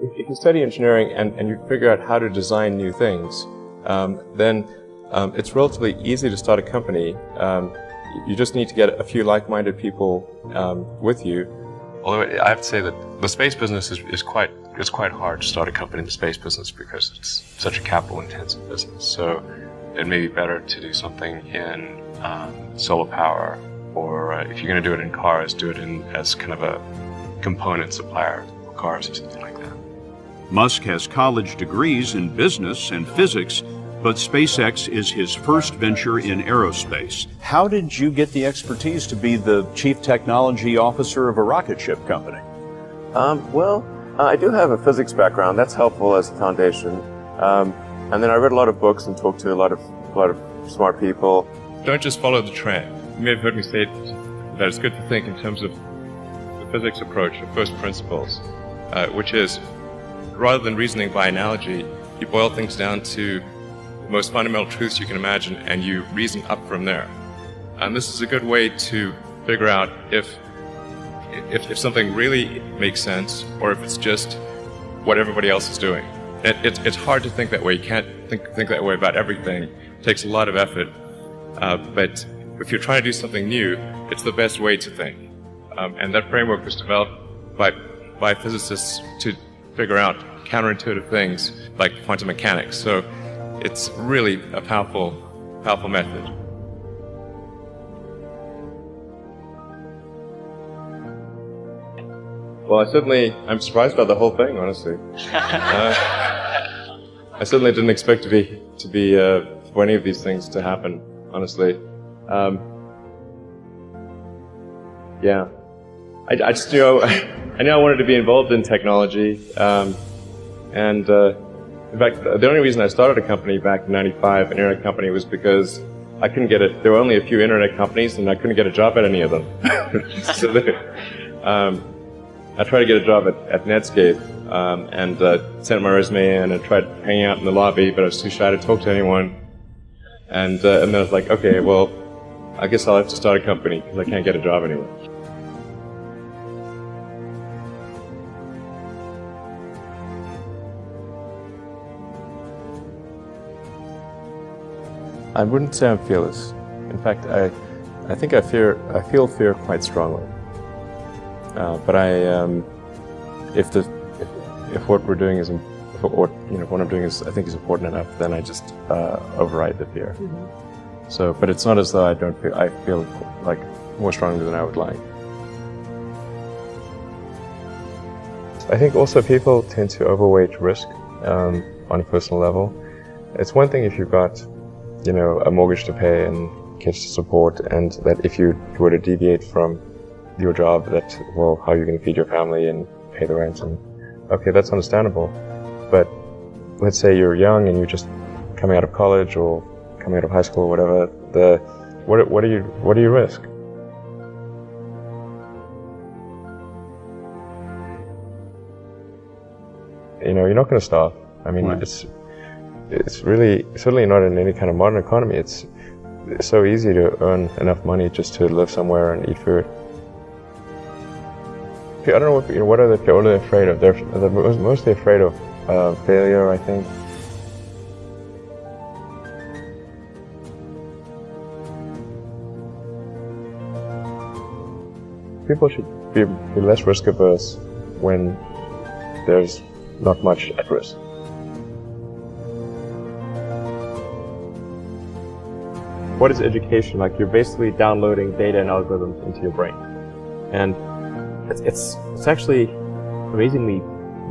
if you study engineering and you figure out how to design new things, then it's relatively easy to start a company. You just need to get a few like-minded people with you. Although I have to say that the space business is quite hard to start a company in the space business because it's such a capital-intensive business. So it may be better to do something in solar power, or if you're going to do it in cars, do it as kind of a component supplier for cars or something like that. Musk has college degrees in business and physics, but SpaceX is his first venture in aerospace. How did you get the expertise to be the chief technology officer of a rocket ship company? I do have a physics background. That's helpful as a foundation. And then I read a lot of books and talked to a lot of smart people. Don't just follow the trend. You may have heard me say that it's good to think in terms of the physics approach of first principles, which is, rather than reasoning by analogy, you boil things down to the most fundamental truths you can imagine, and you reason up from there. And this is a good way to figure out if something really makes sense, or if it's just what everybody else is doing. It's hard to think that way. You can't think that way about everything. It takes a lot of effort. But if you're trying to do something new, it's the best way to think. And that framework was developed by physicists to figure out counterintuitive things like quantum mechanics. So it's really a powerful method. Well, I'm surprised by the whole thing, honestly. I certainly didn't expect to be for any of these things to happen, honestly. Yeah, I just I knew I wanted to be involved in technology, and in fact, the only reason I started a company back in '95, an internet company, was because I couldn't get it. There were only a few internet companies, and I couldn't get a job at any of them. So I tried to get a job at Netscape, and sent my resume in and tried hanging out in the lobby, but I was too shy to talk to anyone. And then I was like, okay, well, I guess I'll have to start a company because I can't get a job anywhere. I wouldn't say I'm fearless. In fact, I think I feel fear quite strongly. But if what we're doing is, what I'm doing is, I think is important enough, then I just override the fear. Mm-hmm. So, but it's not as though I feel like more strongly than I would like. I think also people tend to overweight risk on a personal level. It's one thing if you've got, a mortgage to pay and kids to support, and that if you were to deviate from your job, that, well, how are you going to feed your family and pay the rent? And okay, that's understandable. But let's say you're young and you're just coming out of college or coming out of high school or whatever. What do you risk? You're not going to starve. I mean, right. It's really certainly not in any kind of modern economy. It's so easy to earn enough money just to live somewhere and eat food. I don't know what are they afraid of? They're mostly afraid of failure, I think. People should be less risk averse when there's not much at risk. What is education? Like, you're basically downloading data and algorithms into your brain, and it's actually amazingly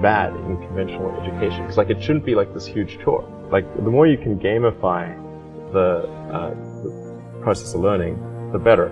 bad in conventional education. It's like, it shouldn't be like this huge chore. Like, the more you can gamify the process of learning, the better.